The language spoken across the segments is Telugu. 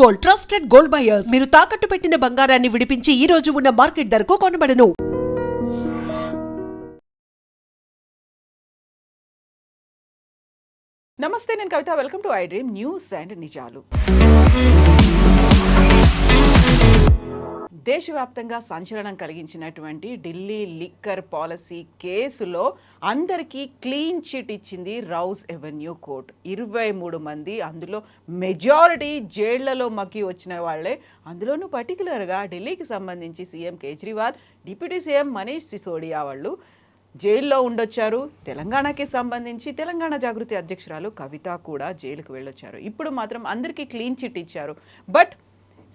Gold, trusted gold buyers. మీరు తాకట్టు పెట్టిన బంగారాన్ని విడిపించి ఈ రోజు ఉన్న మార్కెట్ ధరకు కొనబడను. నమస్తే, నేను Kavitha. Welcome to I dream news and నిజాలు. దేశవ్యాప్తంగా సంచలనం కలిగించినటువంటి ఢిల్లీ లిక్కర్ పాలసీ కేసులో అందరికీ క్లీన్ చిట్ ఇచ్చింది రౌస్ ఎవెన్యూ కోర్ట్. 23 మంది, అందులో మెజారిటీ జైళ్లలో మగ్గి వచ్చిన వాళ్లే. అందులోనూ పర్టికులర్గా ఢిల్లీకి సంబంధించి CM Kejriwal, deputy CM Manish Sisodia వాళ్ళు జైల్లో ఉండొచ్చారు. తెలంగాణకి సంబంధించి తెలంగాణ జాగృతి అధ్యక్షురాలు కవిత కూడా జైలుకు వెళ్ళొచ్చారు. ఇప్పుడు మాత్రం అందరికీ క్లీన్ చిట్ ఇచ్చారు. బట్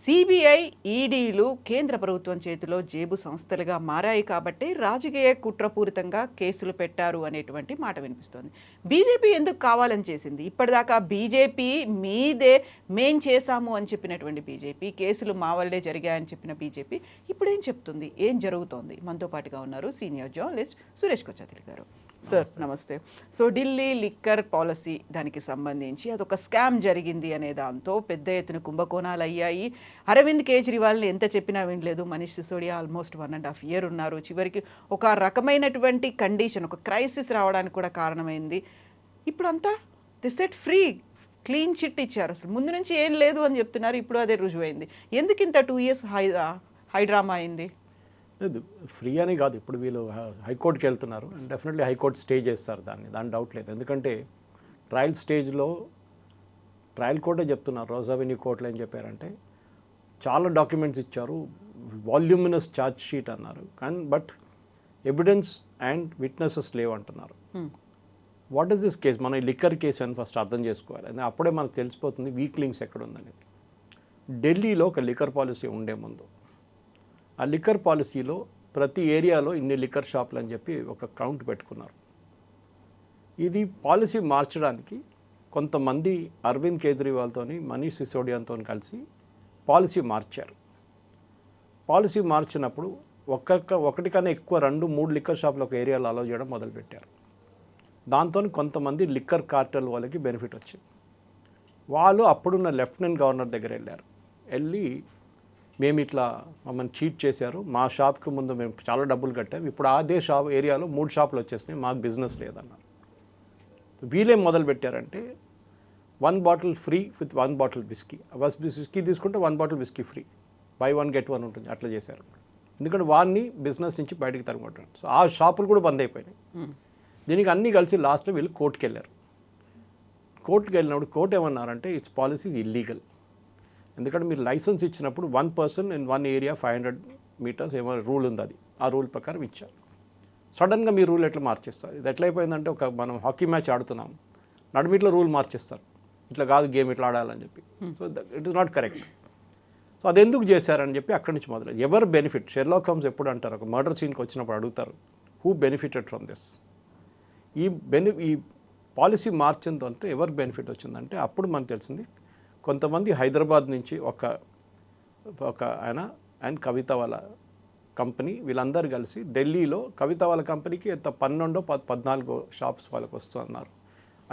సిబిఐ, ఈడీలు కేంద్ర ప్రభుత్వం చేతిలో జేబు సంస్థలుగా మారాయి కాబట్టి రాజకీయ కుట్రపూరితంగా కేసులు పెట్టారు అనేటువంటి మాట వినిపిస్తోంది. బీజేపీ ఎందుకు కావాలని చేసింది? ఇప్పటిదాకా బీజేపీ మీదే మేం చేశాము అని చెప్పినటువంటి బీజేపీ, కేసులు మా వల్లే జరిగాయని చెప్పిన బీజేపీ ఇప్పుడు ఏం చెప్తుంది? ఏం జరుగుతోంది? మనతో పాటుగా ఉన్నారు సీనియర్ జర్నలిస్ట్ సురేష్ కొచ్చాతిరి గారు. సార్ నమస్తే. సో ఢిల్లీ లిక్కర్ పాలసీ దానికి సంబంధించి అదొక స్కామ్ జరిగింది అనే దాంతో పెద్ద ఎత్తున కుంభకోణాలు అయ్యాయి. అరవింద్ కేజ్రీవాల్ని ఎంత చెప్పినా వినలేదు. మనీష్ సిసోడియా ఆల్మోస్ట్ 1.5 years ఉన్నారు. చివరికి ఒక రకమైనటువంటి కండిషన్, ఒక క్రైసిస్ రావడానికి కూడా కారణమైంది. ఇప్పుడంతా the set free, clean chit ఇచ్చారు. అసలు ముందు నుంచి ఏం లేదు అని చెప్తున్నారు. ఇప్పుడు అదే రుజువైంది. ఎందుకు ఇంత 2 years హైడ్రామా అయింది? లేదు, ఫ్రీ అని కాదు. ఇప్పుడు వీళ్ళు హైకోర్టుకి వెళ్తున్నారు అండ్ డెఫినెట్లీ హైకోర్టు స్టే చేస్తారు దాని డౌట్ లేదు. ఎందుకంటే ట్రయల్ స్టేజ్లో ట్రయల్ కోర్టే చెప్తున్నారు, రోజ్ అవెన్యూ కోర్టులో ఏం చెప్పారంటే చాలా డాక్యుమెంట్స్ ఇచ్చారు, వాల్యూమినస్ ఛార్జ్ షీట్ అన్నారు, కానీ బట్ ఎవిడెన్స్ అండ్ విట్నెసెస్ లేవు అంటున్నారు. What is this case? మన లిక్కర్ కేసు అని ఫస్ట్ అర్థం చేసుకోవాలి. and అప్పుడే మనకు తెలిసిపోతుంది వీక్ లింక్స్ ఎక్కడ ఉందనేది. ఢిల్లీలో ఒక లిక్కర్ పాలసీ ఉండే ముందు ఆ లిక్కర్ పాలసీలో ప్రతి ఏరియాలో ఇన్ని లిక్కర్ షాపులు అని చెప్పి ఒక కౌంట్ పెట్టుకున్నారు. ఇది పాలసీ మార్చడానికి కొంతమంది అరవింద్ కేజ్రీవాల్తో, మనీష్ సిసోడియాతో కలిసి పాలసీ మార్చారు. పాలసీ మార్చినప్పుడు ఒకటి కన్నా ఎక్కువ 2-3 లిక్కర్ షాపులు ఒక ఏరియాలో అలౌ చేయడం మొదలుపెట్టారు. దాంతో కొంతమంది లిక్కర్ కార్టెల్ వాళ్ళకి బెనిఫిట్ వచ్చింది. వాళ్ళు అప్పుడున్న లెఫ్టినెంట్ గవర్నర్ దగ్గర వెళ్ళి మేము ఇట్లా మమ్మల్ని చీట్ చేశారు, మా షాప్కి ముందు మేము చాలా డబ్బులు కట్టాం, ఇప్పుడు అదే ఏరియాలో 3 షాపులు వచ్చేసినాయి, మాకు బిజినెస్ లేదన్నారు. వీళ్ళేం మొదలు పెట్టారంటే 1 bottle free with 1 bottle whisky. Whisky తీసుకుంటే 1 bottle whisky free, buy 1 get 1 ఉంటుంది. అట్లా చేశారు. ఎందుకంటే వాడిని బిజినెస్ నుంచి బయటికి తరగొట్టారు. సో ఆ షాపులు కూడా బంద్ అయిపోయినాయి. దీనికి అన్నీ కలిసి లాస్ట్లో వీళ్ళు కోర్టుకి వెళ్ళారు. కోర్టుకి వెళ్ళినప్పుడు కోర్టు ఏమన్నారంటే ఇట్స్ పాలసీ ఇల్లీగల్. ఎందుకంటే మీరు లైసెన్స్ ఇచ్చినప్పుడు 1 person in 1 area 500 meters ఏమో రూల్ ఉంది, అది ఆ రూల్ ప్రకారం ఇచ్చారు. సడన్గా మీ రూల్ ఎట్లా మార్చేస్తారు? ఇది ఎట్లయిపోయిందంటే మనం హాకీ మ్యాచ్ ఆడుతున్నాం, నడుమిట్లో రూల్ మార్చేస్తారు, ఇట్లా కాదు గేమ్ ఇట్లా ఆడాలని చెప్పి. So it is not correct. So అది ఎందుకు చేశారని చెప్పి అక్కడి నుంచి మొదలైంది. ఎవరు బెనిఫిట్? షెర్లాక్ హోమ్స్ ఎప్పుడు అంటారు, ఒక మర్డర్ సీన్కి వచ్చినప్పుడు అడుగుతారు, హూ బెనిఫిటెడ్ ఫ్రమ్ దిస్? ఈ పాలసీ మార్చిందంతా ఎవరు బెనిఫిట్ వచ్చిందంటే అప్పుడు మనకు తెలిసింది కొంతమంది హైదరాబాద్ నుంచి ఒక ఆయన అండ్ కవిత వాళ్ళ కంపెనీ, వీళ్ళందరూ కలిసి ఢిల్లీలో కవిత వాళ్ళ కంపెనీకి 12-14 షాప్స్ వాళ్ళకి వస్తున్నారు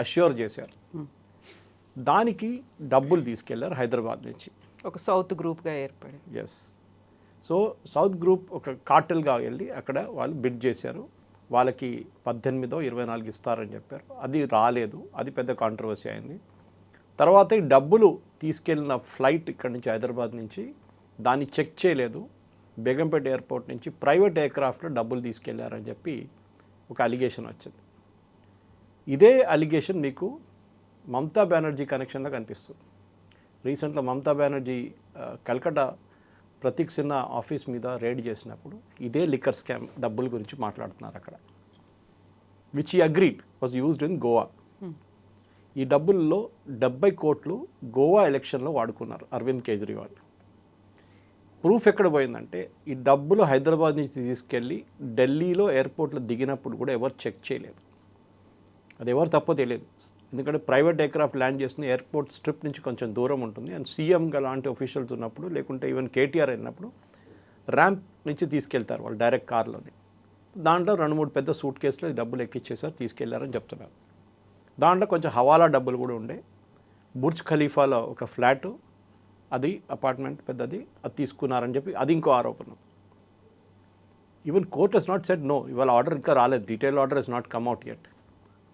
అష్యూర్ చేశారు. దానికి డబ్బులు తీసుకెళ్లారు హైదరాబాద్ నుంచి. ఒక సౌత్ గ్రూప్గా ఏర్పడి. ఎస్. సో సౌత్ గ్రూప్ ఒక కార్టెల్గా వెళ్ళి అక్కడ వాళ్ళు బిడ్ చేశారు. వాళ్ళకి 18-24 ఇస్తారని చెప్పారు. అది రాలేదు, అది పెద్ద కాంట్రవర్సీ అయింది. తర్వాత ఈ డబ్బులు తీసుకెళ్ళిన ఫ్లైట్ ఇక్కడి నుంచి హైదరాబాద్ నుంచి దాన్ని చెక్ చేయలేదు, బేగంపేట ఎయిర్పోర్ట్ నుంచి ప్రైవేట్ ఎయిర్క్రాఫ్ట్లో డబ్బులు తీసుకెళ్లారని చెప్పి ఒక అలిగేషన్ వచ్చింది. ఇదే అలిగేషన్ మీకు మమతా బెనర్జీ కనెక్షన్లో కనిపిస్తుంది. రీసెంట్గా మమతా బెనర్జీ కల్కటా ప్రతీక్ సిన్హా ఆఫీస్ మీద రైడ్ చేసినప్పుడు ఇదే లిక్కర్ స్కామ్ డబ్బుల గురించి మాట్లాడుతున్నారు అక్కడ, విచ్ ఈ agreed was used in Goa. ఈ డబ్బుల్లో 70 కోట్లు గోవా ఎలక్షన్లో వాడుకున్నారు అరవింద్ కేజ్రీవాల్. ప్రూఫ్ ఎక్కడ పోయిందంటే ఈ డబ్బులు హైదరాబాద్ నుంచి తీసుకెళ్ళి ఢిల్లీలో ఎయిర్పోర్ట్లో దిగినప్పుడు కూడా ఎవరు చెక్ చేయలేదు. అది ఎవరు తప్పో తెలియదు. ఎందుకంటే ప్రైవేట్ ఎయిర్క్రాఫ్ట్ ల్యాండ్ చేసిన ఎయిర్పోర్ట్ స్ట్రిప్ నుంచి కొంచెం దూరం ఉంటుంది. అండ్ సీఎంగా లాంటి ఆఫీషియల్స్ ఉన్నప్పుడు, లేకుంటే ఈవెన్ కేటీఆర్ అయినప్పుడు ర్యాంప్ నుంచి తీసుకెళ్తారు వాళ్ళు డైరెక్ట్ కార్లోని. దాంట్లో 2-3 పెద్ద సూట్ కేసులో డబ్బులు ఎక్కిచ్చేసారు, తీసుకెళ్లారని చెప్తున్నారు. దాంట్లో కొంచెం హవాలా డబ్బులు కూడా ఉండే. బుర్జ్ ఖలీఫాలో ఒక ఫ్లాటు, అది అపార్ట్మెంట్ పెద్దది, అది తీసుకున్నారని చెప్పి అది ఇంకో ఆరోపణ. Even court has not said no, ఇవాళ ఆర్డర్ ఇంకా రాలేదు, detail order has not come out yet.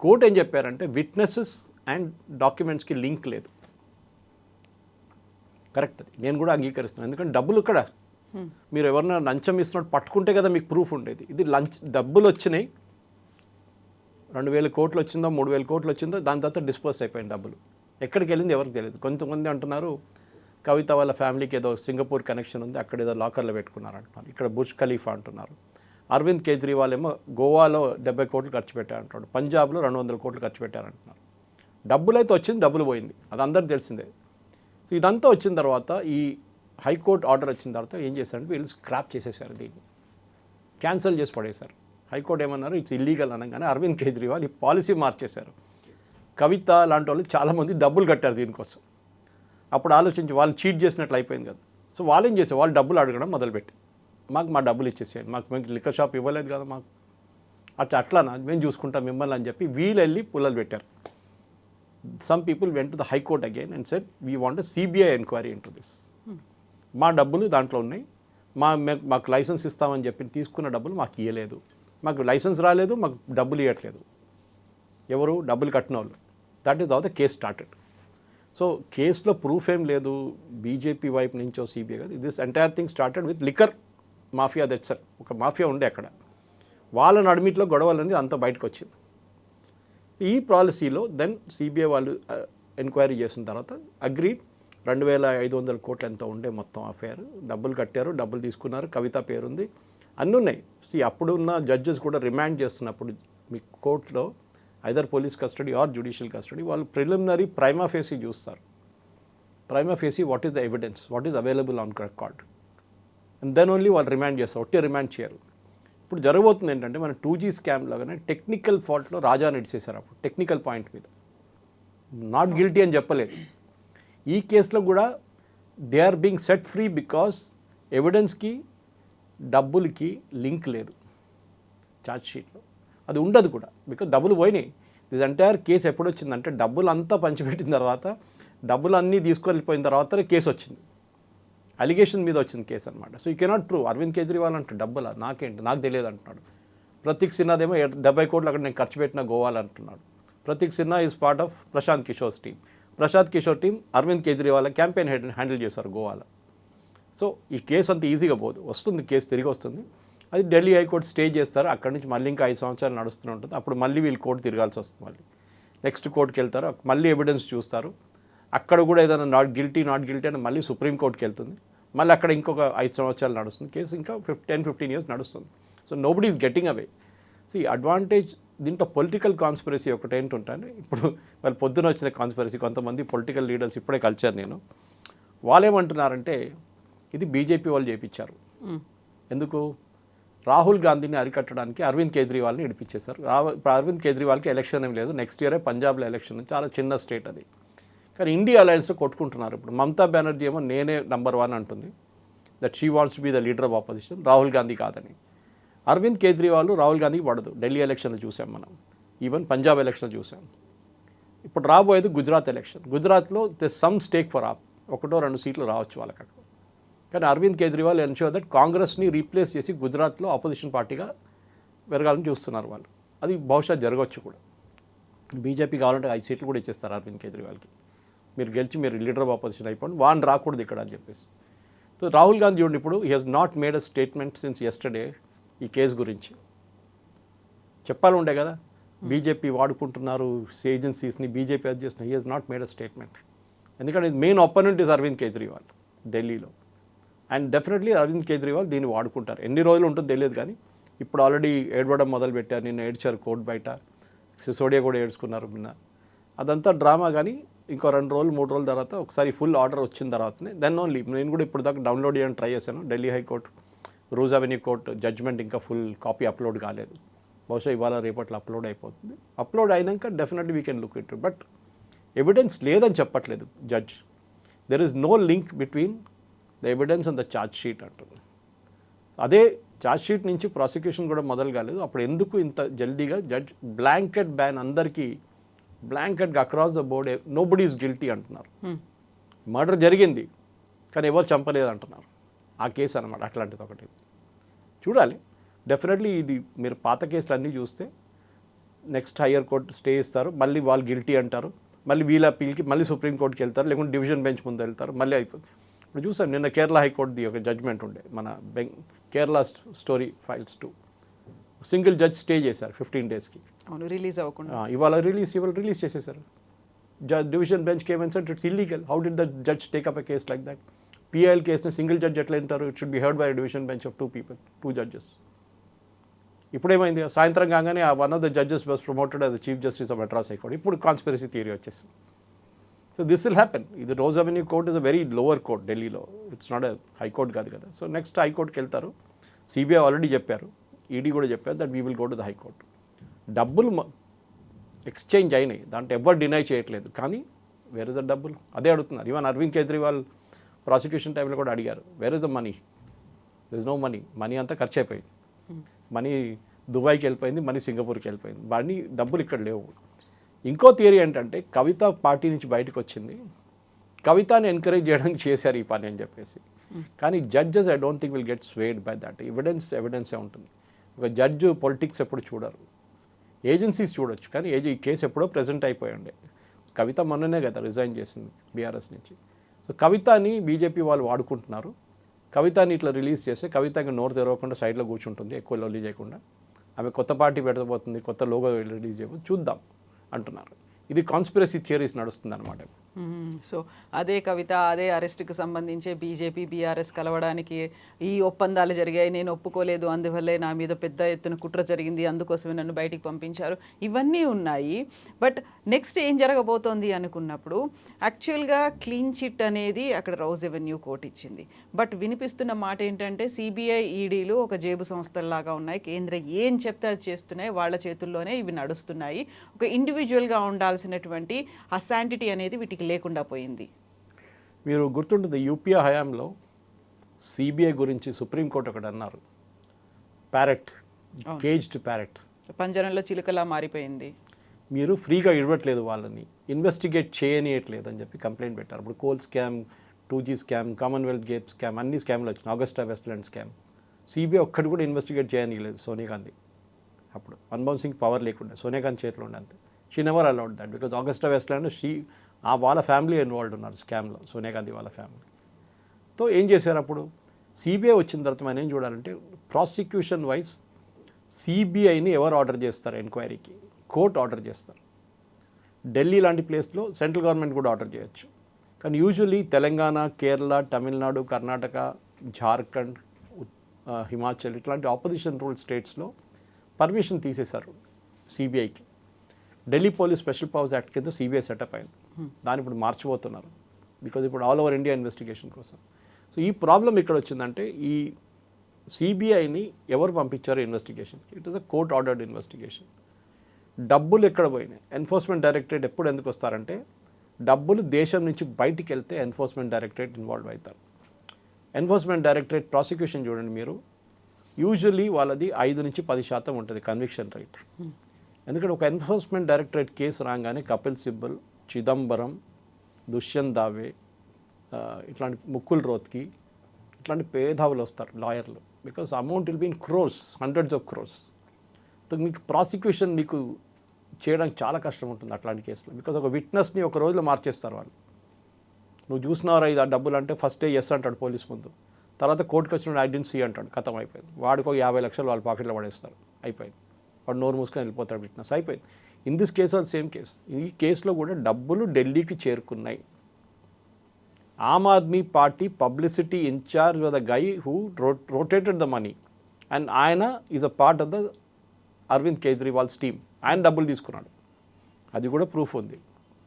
Court ఏం చెప్పారంటే విట్నెసెస్ అండ్ డాక్యుమెంట్స్కి లింక్ లేదు. కరెక్ట్, అది నేను కూడా అంగీకరిస్తున్నాను. ఎందుకంటే డబ్బులు ఇక్కడ మీరు ఎవరన్నా లంచం ఇస్తున్నట్టు పట్టుకుంటే కదా మీకు ప్రూఫ్ ఉండేది. ఇది డబ్బులు వచ్చినాయి, 2,000 కోట్లు వచ్చిందో 3,000 కోట్లు వచ్చిందో, దాని తర్వాత డిస్పోజ్ అయిపోయింది డబ్బులు. ఎక్కడికి వెళ్ళింది ఎవరికి తెలియదు. కొంతమంది అంటున్నారు కవిత వాళ్ళ ఫ్యామిలీకి ఏదో సింగపూర్ కనెక్షన్ ఉంది, అక్కడ ఏదో లాకర్లో పెట్టుకున్నారు అంటున్నారు. ఇక్కడ బుర్జ్ ఖలీఫా అంటున్నారు. అరవింద్ కేజ్రీవాల్ ఏమో గోవాలో 70 కోట్లు ఖర్చు పెట్టారంటున్నాడు, పంజాబ్లో 200 కోట్లు ఖర్చు పెట్టారంటున్నారు. డబ్బులు అయితే వచ్చింది, డబ్బులు పోయింది, అది అందరికీ తెలిసిందే. సో ఇదంతా వచ్చిన తర్వాత ఈ హైకోర్టు ఆర్డర్ వచ్చిన తర్వాత ఏం చేశారంటే వీళ్ళు స్క్రాప్ చేసేసారు, దీన్ని క్యాన్సిల్ చేసి పడేశారు. హైకోర్టు ఏమన్నారు ఇట్స్ ఇల్లీగల్ అనగానే అరవింద్ కేజ్రీవాల్ ఈ పాలసీ మార్చేశారు. కవిత లాంటి వాళ్ళు చాలామంది డబ్బులు కట్టారు దీనికోసం. అప్పుడు ఆలోచించి వాళ్ళు చీట్ చేసినట్లు అయిపోయింది కదా. సో వాళ్ళు ఏం చేశారు, వాళ్ళు డబ్బులు అడగడం మొదలుపెట్టి మాకు మా డబ్బులు ఇచ్చేసేయండి, మాకు లిక్కర్ షాప్ ఇవ్వలేదు కదా మాకు, అట్లానా మేము చూసుకుంటాం మిమ్మల్ని అని చెప్పి వీళ్ళు వెళ్ళి పుల్లలు పెట్టారు. Some people went to the high court again and said we want CBI enquiry in to this. మా డబ్బులు దాంట్లో ఉన్నాయి, మాకు లైసెన్స్ ఇస్తామని చెప్పి తీసుకున్న డబ్బులు మాకు ఇవ్వలేదు, మాకు లైసెన్స్ రాలేదు, మాకు డబ్బులు ఇవ్వట్లేదు. ఎవరు డబ్బులు కట్టిన వాళ్ళు. That is how the case started. So కేసులో ప్రూఫ్ ఏం లేదు, బీజేపీ వైపు నుంచో సిబిఐ కాదు, this entire thing started with liquor mafia. That sir ఒక మాఫియా ఉండే అక్కడ, వాళ్ళ నడిమిట్లో గొడవలు అనేది అంతా బయటకు వచ్చింది. ఈ పాలసీలో దెన్ సిబిఐ వాళ్ళు ఎంక్వైరీ చేసిన తర్వాత అగ్రీడ్ 2,500 కోట్లు ఎంత ఉండే మొత్తం అఫేర్. డబ్బులు కట్టారు, డబ్బులు తీసుకున్నారు, కవిత పేరుంది, అన్నీ ఉన్నాయి. అప్పుడున్న జడ్జెస్ కూడా రిమాండ్ చేస్తున్నప్పుడు మీ కోర్టులో either police custody or judicial custody వాళ్ళు ప్రిలిమినరీ ప్రైమా ఫేసీ చూస్తారు. Prima facie what is the evidence, what is available on record, and then only వాళ్ళు రిమాండ్ చేస్తారు, ఒట్టే రిమాండ్ చేయరు. ఇప్పుడు జరగబోతుంది ఏంటంటే మన 2G స్కామ్ లాగానే టెక్నికల్ ఫాల్ట్లో రాజా నడిచేశారు. అప్పుడు టెక్నికల్ పాయింట్ మీద నాట్ గిల్టీ అని చెప్పలేదు. ఈ కేసులో కూడా they are being set free because ఎవిడెన్స్కి డబ్బులకి లింక్ లేదు ఛార్జ్ షీట్లో, అది ఉండదు కూడా బికాజ్ డబ్బులు పోయినాయి. దిస్ ఎంటైర్ కేసు ఎప్పుడు వచ్చిందంటే డబ్బులు అంతా పంచిపెట్టిన తర్వాత, డబ్బులు అన్నీ తీసుకొని వెళ్ళిపోయిన తర్వాతనే కేసు వచ్చింది, అలిగేషన్ మీద వచ్చింది కేసు అనమాట. So you cannot prove. Arvind Kejriwal అంటే డబ్బులా నాకేంటి, నాకు తెలియదు అంటున్నాడు. ప్రతీక్ సిన్హాదేమో 70 కోట్లు అక్కడ నేను ఖర్చు పెట్టిన గోవాలో అంటున్నాడు. Prateek Sinha is part of Prashant Kishor's team. Prashant Kishor team Arvind Kejriwal campaign handle చేశారు గోవాలో. సో ఈ కేసు అంత ఈజీగా పోదు, వస్తుంది కేసు తిరిగి వస్తుంది, అది ఢిల్లీ హైకోర్టు స్టే చేస్తారు. అక్కడి నుంచి మళ్ళీ ఇంకా 5 సంవత్సరాలు నడుస్తూనే ఉంటుంది. అప్పుడు మళ్ళీ వీళ్ళు కోర్టు తిరగాల్సి వస్తుంది, మళ్ళీ నెక్స్ట్ కోర్టుకి వెళ్తారు, మళ్ళీ ఎవిడెన్స్ చూస్తారు. అక్కడ కూడా ఏదైనా నాట్ గిల్టీ అని మళ్ళీ సుప్రీంకోర్టుకి వెళ్తుంది, మళ్ళీ అక్కడ ఇంకొక 5 సంవత్సరాలు నడుస్తుంది కేసు, ఇంకా 10-15 years నడుస్తుంది. So nobody is getting away. Advantage దీంట్లో పొలిటికల్ కాన్స్పిరసీ ఒకటి ఏంటుంటాను. ఇప్పుడు వాళ్ళు పొద్దున వచ్చిన కాన్స్పిరసీ, కొంతమంది పొలిటికల్ లీడర్స్ ఇప్పుడే కలిచారు నేను, వాళ్ళు ఏమంటున్నారంటే ఇది బీజేపీ వాళ్ళు చేయించారు. ఎందుకు? రాహుల్ గాంధీని అరికట్టడానికి అరవింద్ కేజ్రీవాల్ని ఇడిపించేశారు. ఇప్పుడు అరవింద్ కేజ్రీవాల్కి ఎలక్షన్ ఏం లేదు, నెక్స్ట్ ఇయరే పంజాబ్లో ఎలక్షన్, చాలా చిన్న స్టేట్ అది. కానీ ఇండియా అలయన్స్లో కొట్టుకుంటున్నారు. ఇప్పుడు మమతా బెనర్జీ ఏమో నేనే నెంబర్ 1 అంటుంది, that she wants to be the leader of opposition, Rahul Gandhi కాదని. అరవింద్ కేజ్రీవాల్ రాహుల్ గాంధీకి పడదు. ఢిల్లీ ఎలక్షన్లు చూసాం మనం, ఈవెన్ పంజాబ్ ఎలక్షన్లు చూసాం. ఇప్పుడు రాబోయేది గుజరాత్ ఎలక్షన్. గుజరాత్లో ద సమ్ స్టేక్ ఫర్ ఆప్, 1-2 సీట్లు రావచ్చు వాళ్ళకి అక్కడ. కానీ అరవింద్ కేజ్రీవాల్ ఎన్ష్యూర్ దట్ కాంగ్రెస్ని రీప్లేస్ చేసి గుజరాత్లో ఆపోజిషన్ పార్టీగా పెరగాలని చూస్తున్నారు వాళ్ళు. అది బహుశా జరగవచ్చు కూడా. బీజేపీ కావాలంటే 5 సీట్లు కూడా ఇచ్చేస్తారు అరవింద్ కేజ్రీవాల్కి, మీరు గెలిచి మీరు లీడర్ ఆఫ్ ఆపోజిషన్ అయిపోండి, వాన్ రాకూడదు ఇక్కడ అని చెప్పేసి. సో రాహుల్ గాంధీ చూడండి, ఇప్పుడు he has not made a statement since yesterday ఈ కేసు గురించి. చెప్పాలి ఉండే కదా, బీజేపీ వాడుకుంటున్నారు ఏజెన్సీస్ని, బీజేపీ అది చేస్తున్నారు. He has not made a statement, ఎందుకంటే main opponent is Arvind Kejriwal ఢిల్లీలో. అండ్ డెఫినెట్లీ అరవింద్ కేజ్రీవాల్ దీన్ని వాడుకుంటారు. ఎన్ని రోజులు ఉంటుందో తెలియదు, కానీ ఇప్పుడు ఆల్రెడీ ఏడవడం మొదలు పెట్టారు. నిన్న ఏడ్చారు కోర్టు బయట, సిసోడియా కూడా ఏడ్చుకున్నారు నిన్న. అదంతా డ్రామా. కానీ ఇంకో 2 రోజులు 3 రోజుల తర్వాత ఒకసారి ఫుల్ ఆర్డర్ వచ్చిన తర్వాతనే దెన్ ఓన్లీ. నేను కూడా ఇప్పుడు దాకా డౌన్లోడ్ చేయడానికి ట్రై చేశాను. Delhi high court Rouse Avenue court judgment ఇంకా ఫుల్ కాపీ అప్లోడ్ కాలేదు, బహుశా ఇవాళ రేపట్లో అప్లోడ్ అయిపోతుంది. అప్లోడ్ అయినాక definitely we can look it. But evidence లేదని చెప్పట్లేదు judge, there is no link between the evidence and the charge sheet అంటుంది. అదే ఛార్జ్ షీట్ నుంచి ప్రాసిక్యూషన్ కూడా మొదలు కాలేదు. అప్పుడు ఎందుకు ఇంత జల్దీగా జడ్జ్ బ్లాంకెట్ బ్యాన్, అందరికీ బ్లాంకెట్గా across the board nobody is guilty అంటున్నారు. మర్డర్ జరిగింది, కానీ ఎవరు చంపలేదు అంటున్నారు. ఆ కేసు అనమాట అట్లాంటిది ఒకటి. చూడాలి డెఫినెట్లీ. ఇది మీరు పాత కేసులు అన్నీ చూస్తే నెక్స్ట్ హయ్యర్ కోర్టు స్టే ఇస్తారు, మళ్ళీ వాళ్ళు గిల్టీ అంటారు, మళ్ళీ వీళ్ళ అప్పీల్కి మళ్ళీ సుప్రీంకోర్టుకి వెళ్తారు, లేకుంటే డివిజన్ బెంచ్ ముందు వెళ్తారు, మళ్ళీ అయిపోతుంది. ఇప్పుడు చూసాను నిన్న కేరళ హైకోర్టుది ఒక జడ్జ్మెంట్ ఉండే, మన Kerala story files 2 single judge stay చేశారు 15 daysకి. అవును, రిలీజ్ అవ్వకుండా. ఇవాళ రిలీజ్ చేసేసారు. Division bench came set it's illegal. How did the judge take up a case like that? PIL కేసుని సింగిల్ జడ్జ్ ఎట్లా వింటారు? It should be heard by division bench of 2 judges. ఇప్పుడేమైంది, సాయంత్రం కాగానే one of the judges was promoted as the chief justice of Madras high court. ఇప్పుడు కాన్స్పిరసీ థియరీ వచ్చేస్తుంది. So this will happen. ఇది Rose avenue court is a very lower court ఢిల్లీలో, ఇట్స్ నాట్ ఎ హైకోర్ట్ కాదు కదా. సో నెక్స్ట్ హైకోర్టుకి వెళ్తారు. సిబిఐ ఆల్రెడీ చెప్పారు, ఈడీ కూడా చెప్పారు that we will go to the high court. డబ్బులు ఎక్స్చేంజ్ అయినాయి, దాంట్లో ఎవరు డినై చేయట్లేదు, కానీ వేర్ ఇస్ ద డబ్బులు అదే అడుగుతున్నారు. ఈవెన్ అరవింద్ కేజ్రీవాల్ ప్రాసిక్యూషన్ టైంలో కూడా అడిగారు, where is the money? There is no money. Money అంతా ఖర్చు అయిపోయింది. మనీ దుబాయ్కి వెళ్ళిపోయింది, మనీ సింగపూర్కి వెళ్ళిపోయింది, వాడిని డబ్బులు ఇక్కడ లేవు. ఇంకో థియరీ ఏంటంటే కవిత పార్టీ నుంచి బయటకు వచ్చింది, కవితని ఎంకరేజ్ చేయడానికి చేశారు ఈ పని అని చెప్పేసి. కానీ judges I don't think will get swayed by that. ఎవిడెన్సే ఉంటుంది. ఒక జడ్జు పొలిటిక్స్ ఎప్పుడు చూడరు, ఏజెన్సీస్ చూడొచ్చు, కానీ ఈ కేసు ఎప్పుడో ప్రెజెంట్ అయిపోయి ఉండే. కవిత మొన్ననే కదా రిజైన్ చేసింది బీఆర్ఎస్ నుంచి. సో కవితని బీజేపీ వాళ్ళు వాడుకుంటున్నారు. కవితని ఇట్లా రిలీజ్ చేస్తే కవితకి నోరు తెరవకుండా సైడ్లో కూర్చుంటుంది, ఎక్కువ లొల్లి చేయకుండా. ఆమె కొత్త పార్టీ పెట్టబోతుంది, కొత్త లోగో రిలీజ్ చేయబోతుంది, చూద్దాం అంటున్నారు. ఇది కాన్స్పిరసీ థియరీస్ నడుస్తుంది అనమాట. సో అదే కవిత అదే అరెస్ట్కి సంబంధించి బీజేపీ బీఆర్ఎస్ కలవడానికి ఈ ఒప్పందాలు జరిగాయి, నేను ఒప్పుకోలేదు, అందువల్లే నా మీద పెద్ద ఎత్తున కుట్ర జరిగింది, అందుకోసమే నన్ను బయటికి పంపించారు, ఇవన్నీ ఉన్నాయి. బట్ నెక్స్ట్ ఏం జరగబోతోంది అనుకున్నప్పుడు యాక్చువల్గా క్లీన్ చిట్ అనేది అక్కడ రౌజ్ ఎవెన్యూ కోర్టు ఇచ్చింది. బట్ వినిపిస్తున్న మాట ఏంటంటే సిబిఐ ఈడీలు ఒక జేబు సంస్థల్లాగా ఉన్నాయి, కేంద్రం ఏం చెప్తే అది చేస్తున్నాయి, వాళ్ళ చేతుల్లోనే ఇవి నడుస్తున్నాయి. ఒక ఇండివిజువల్గా ఉండాల్సినటువంటి ఆ శాంటిటీ అనేది వీటికి లేకుండా పోయింది. మీరు గుర్తుంటుంది యూపీఏ హయాంలో సిబిఐ గురించి సుప్రీంకోర్టు ఒకటి అన్నారు, ప్యారెట్, కేజ్డ్ ప్యారెట్, పంజరంలో చిలుకలా మారిపోయింది, మీరు ఫ్రీగా ఇవ్వట్లేదు, వాళ్ళని ఇన్వెస్టిగేట్ చేయనియట్లేదు అని చెప్పి కంప్లైంట్ పెట్టారు. ఇప్పుడు coal scam, 2G scam, Commonwealth game scam, అన్ని స్కామ్లు వచ్చినాయి, ఆగస్టా వెస్ట్‌ల్యాండ్ స్కామ్. సిబిఐ ఒక్కటి కూడా ఇన్వెస్టిగేట్ చేయనియలేదు సోనియా గాంధీ. అప్పుడు మన్మోహన్ సింగ్ పవర్ లేకుండా సోనియా గాంధీ చేతిలో ఉండే అంతే. She never allowed that because Agusta Westland వాళ్ళ ఫ్యామిలీ ఇన్వాల్వ్డ్ ఉన్నారు స్కామ్లో, సోనియా గాంధీ వాళ్ళ ఫ్యామిలీ. తో ఏం చేశారు అప్పుడు? సిబిఐ వచ్చిన తర్వాత మనం ఏం చూడాలంటే ప్రాసిక్యూషన్ వైజ్ సిబిఐని ఎవరు ఆర్డర్ చేస్తారు ఎంక్వైరీకి? కోర్టు ఆర్డర్ చేస్తారు. ఢిల్లీ లాంటి ప్లేస్లో సెంట్రల్ గవర్నమెంట్ కూడా ఆర్డర్ చేయొచ్చు. కానీ యూజువల్లీ తెలంగాణ, కేరళ, తమిళనాడు, కర్ణాటక, జార్ఖండ్, హిమాచల్ ఇట్లాంటి ఆపోజిషన్ రూల్ స్టేట్స్లో పర్మిషన్ తీసేశారు సిబిఐకి. Delhi police special powers act కింద సిబిఐ సెటప్ అయింది. దాన్ని ఇప్పుడు మార్చిపోతున్నారు బికాజ్ ఇప్పుడు ఆల్ ఓవర్ ఇండియా ఇన్వెస్టిగేషన్ కోసం. సో ఈ ప్రాబ్లం ఇక్కడ వచ్చిందంటే ఈ సిబిఐని ఎవరు పంపించారు investigation? It is a court ordered investigation. డబ్బులు ఎక్కడ పోయినాయి? ఎన్ఫోర్స్మెంట్ డైరెక్టరేట్ ఎప్పుడు ఎందుకు వస్తారంటే డబ్బులు దేశం నుంచి బయటికి వెళ్తే ఎన్ఫోర్స్మెంట్ డైరెక్టరేట్ ఇన్వాల్వ్ అవుతారు. ఎన్ఫోర్స్మెంట్ డైరెక్టరేట్ ప్రాసిక్యూషన్ చూడండి మీరు, యూజువల్లీ వాళ్ళది 5 నుంచి 10% ఉంటుంది కన్విక్షన్ రేట్. ఎందుకంటే ఒక ఎన్ఫోర్స్మెంట్ డైరెక్టరేట్ కేసు రాగానే కపిల్ సిబ్బల్, చిదంబరం, దుష్యంత్ దావే, ఇట్లాంటి ముకుల్ రోత్కి ఇట్లాంటి పేధావులు వస్తారు లాయర్లు. Because amount will be in crores, hundreds of crores. So మీకు ప్రాసిక్యూషన్ మీకు చేయడానికి చాలా కష్టం ఉంటుంది అట్లాంటి కేసులో. బికాజ్ ఒక విట్నెస్ని ఒక రోజులో మార్చేస్తారు వాళ్ళు. నువ్వు చూసినారా ఇది ఆ డబ్బులు అంటే ఫస్ట్ ఎస్ అంటాడు పోలీస్ ముందు, తర్వాత కోర్టుకు వచ్చిన ఐ డెంట్ సీ అంటాడు, ఖతం అయిపోయింది. వాడికి ఒక 50 లక్షలు వాళ్ళ పాకెట్లో పడేస్తారు, అయిపోయింది. వాడు నోరు మూసుకొని వెళ్ళిపోతాడు విట్నెస్, అయిపోయింది. In this case all same case. ఈ కేసులో కూడా డబ్బులు ఢిల్లీకి చేరుకున్నాయి. Aam Aadmi party publicity in charge the guy who rotated the money and ఆయన is a part of the Arvind Kejriwal's team. ఆయన డబ్బులు తీసుకున్నాడు, అది కూడా ప్రూఫ్ ఉంది.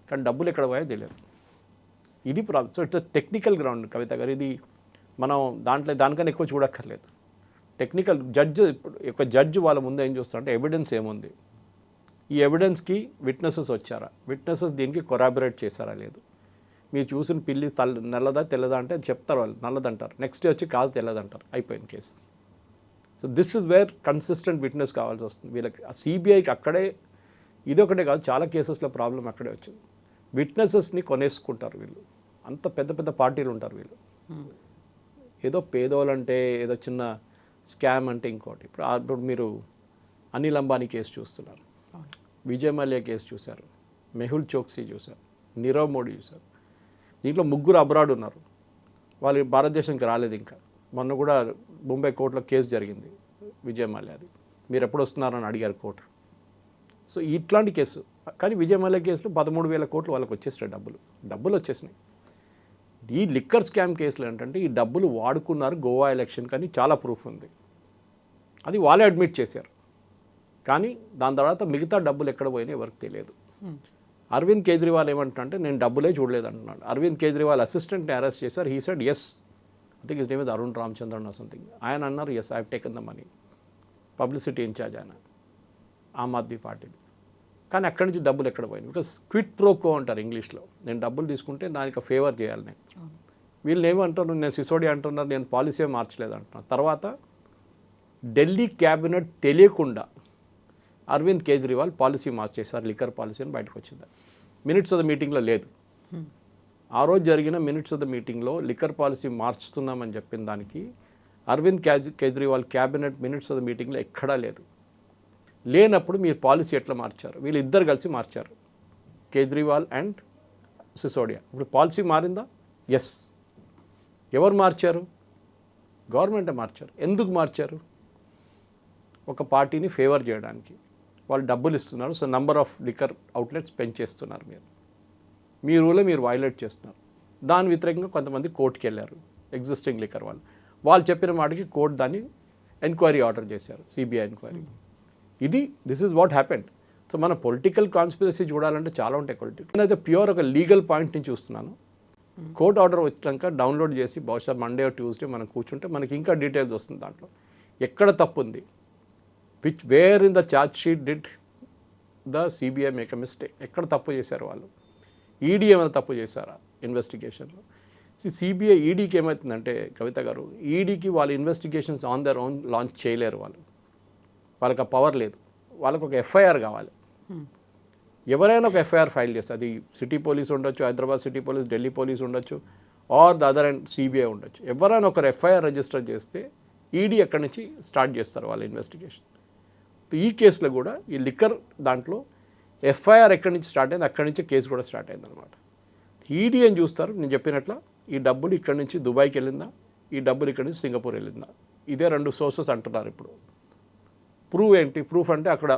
కానీ డబ్బులు ఎక్కడ పోయో తెలియదు. ఇది problem. So it's technical ground Kavitha garu. ఇది మనం దానికన్నా ఎక్కువ చూడక్కర్లేదు. టెక్నికల్ జడ్జి వాళ్ళ ముందు ఏం చూస్తారంటే ఎవిడెన్స్ ఏముంది, ఈ ఎవిడెన్స్కి విట్నెసెస్ వచ్చారా, విట్నెసెస్ దీనికి కొరాబరేట్ చేశారా లేదు. మీరు చూసిన పిల్లి నల్లదా తెల్లదా అంటే చెప్తారు వాళ్ళు, నల్లదంటారు. నెక్స్ట్ డే వచ్చి కాదు తెల్లదంటారు, అయిపోయింది case. So this is where consistent witness కావాల్సి వస్తుంది వీళ్ళకి. ఆ సిబిఐకి అక్కడే, ఇదొకటే కాదు చాలా కేసెస్లో ప్రాబ్లం అక్కడే వచ్చింది. విట్నెసెస్ని కొనేసుకుంటారు వీళ్ళు, అంత పెద్ద పెద్ద పార్టీలు ఉంటారు వీళ్ళు. ఏదో పేదోళ్ళంటే ఏదో చిన్న స్కామ్ అంటే ఇంకోటి. ఇప్పుడు మీరు అనిల్ అంబానీ కేసు చూస్తున్నారు, విజయ్ మల్య కేసు చూశారు, మెహుల్ చోక్సీ చూశారు, నీరవ్ మోడీ చూశారు. దీంట్లో 3 అబ్రాడ్ ఉన్నారు, వాళ్ళు భారతదేశానికి రాలేదు. ఇంకా మొన్న కూడా ముంబై కోర్టులో కేసు జరిగింది విజయ్ మల్యది, మీరు ఎప్పుడు వస్తున్నారని అడిగారు కోర్టు. సో ఇట్లాంటి కేసు. కానీ విజయ్ మల్య కేసులో 13,000 కోట్లు వాళ్ళకి వచ్చేసినాయి, డబ్బులు వచ్చేసినాయి. ఈ లిక్కర్ స్కామ్ కేసులు ఏంటంటే ఈ డబ్బులు వాడుకున్నారు గోవా ఎలక్షన్, కానీ చాలా ప్రూఫ్ ఉంది, అది వాళ్ళే అడ్మిట్ చేశారు. కానీ దాని తర్వాత మిగతా డబ్బులు ఎక్కడ పోయినాయి ఎవరికి తెలియదు. అరవింద్ కేజ్రీవాల్ ఏమంటున్నారంటే నేను డబ్బులే చూడలేదు అంటున్నాడు. అరవింద్ కేజ్రీవాల్ అసిస్టెంట్ని అరెస్ట్ చేశారు. He said yes, I think his name is Arun Ramachandran or something. ఆయన అన్నారు yes I have taken the money, publicity incharge ఆయన, ఆమ్ ఆద్మీ పార్టీది. కానీ అక్కడి నుంచి డబ్బులు ఎక్కడ పోయింది? బికాస్ క్విట్ ప్రోకో అంటారు ఇంగ్లీష్లో. నేను డబ్బులు తీసుకుంటే దానికి ఫేవర్ చేయాలి నేను. వీళ్ళు ఏమంటారు, నేను సిసోడియా అంటున్నారు, నేను పాలసీ మార్చలేదు అంటున్నారు. తర్వాత ఢిల్లీ క్యాబినెట్ తెలియకుండా అరవింద్ కేజ్రీవాల్ పాలసీ మార్చేశారు, లిక్కర్ పాలసీ అని బయటకు వచ్చింది. మినిట్స్ ఆఫ్ ద మీటింగ్లో లేదు. ఆ రోజు జరిగిన మినిట్స్ ఆఫ్ ద మీటింగ్లో లిక్కర్ పాలసీ మార్చుతున్నామని చెప్పిన దానికి Arvind Kejriwal cabinet minutes of the మీటింగ్లో ఎక్కడా లేదు. లేనప్పుడు మీరు పాలసీ ఎట్లా మార్చారు? వీళ్ళిద్దరు కలిసి మార్చారు, కేజ్రీవాల్ అండ్ సిసోడియా. ఇప్పుడు పాలసీ మారిందా? ఎస్. ఎవరు మార్చారు? గవర్నమెంటే మార్చారు. ఎందుకు మార్చారు? ఒక పార్టీని ఫేవర్ చేయడానికి. వాళ్ళు డబ్బులు ఇస్తున్నారు, so number of liquor outlets పెంచేస్తున్నారు. మీ రూలే మీరు వైలేట్ చేస్తున్నారు. దాని వ్యతిరేకంగా కొంతమంది కోర్టుకి వెళ్ళారు, ఎగ్జిస్టింగ్ లిక్కర్ వాళ్ళు చెప్పిన మాటకి కోర్టు దాన్ని ఎంక్వైరీ ఆర్డర్ చేశారు, CBI enquiry. This is what happened. So మన పొలిటికల్ కాన్స్పిరసీ చూడాలంటే చాలా ఉంటాయి పొలిటికల్. నేనైతే ప్యూర్ ఒక లీగల్ పాయింట్ నుంచి చూస్తున్నాను. కోర్ట్ ఆర్డర్ వచ్చాక డౌన్లోడ్ చేసి బహుశా మండే ట్యూస్డే మనం కూర్చుంటే మనకి ఇంకా డీటెయిల్స్ వస్తుంది దాంట్లో ఎక్కడ తప్పు ఉంది. Where in the charge sheet did the CBI make a mistake? ఎక్కడ తప్పు చేశారు వాళ్ళు? ఈడీ ఏమైనా తప్పు చేశారా ఇన్వెస్టిగేషన్లో? సిబిఐ ఈడీకి ఏమవుతుందంటే కవిత గారు, ఈడీకి వాళ్ళ investigations on their own launch చేయలేరు. వాళ్ళకి ఆ పవర్ లేదు. వాళ్ళకు ఒక ఎఫ్ఐఆర్ కావాలి. ఎవరైనా ఒక ఎఫ్ఐఆర్ ఫైల్ చేస్తారు, అది సిటీ పోలీస్ ఉండొచ్చు, Hyderabad city police, Delhi police ఉండొచ్చు, or the other and CBI ఉండొచ్చు. ఎవరైనా ఒకరు ఎఫ్ఐఆర్ రిజిస్టర్ చేస్తే ఈడీ అక్కడి నుంచి స్టార్ట్ చేస్తారు వాళ్ళ ఇన్వెస్టిగేషన్. ఈ కేసులో కూడా ఈ లిక్కర్ దాంట్లో ఎఫ్ఐఆర్ ఎక్కడి నుంచి స్టార్ట్ అయింది, అక్కడి నుంచి కేసు కూడా స్టార్ట్ అయింది అనమాట. ఈడీ అని చూస్తారు, నేను చెప్పినట్ల ఈ డబ్బులు ఇక్కడి నుంచి దుబాయ్కి వెళ్ళిందా, ఈ డబ్బులు ఇక్కడి నుంచి సింగపూర్ వెళ్ళిందా, ఇదే 2 సోర్సెస్ అంటున్నారు ఇప్పుడు. ప్రూఫ్ ఏంటి? ప్రూఫ్ అంటే అక్కడ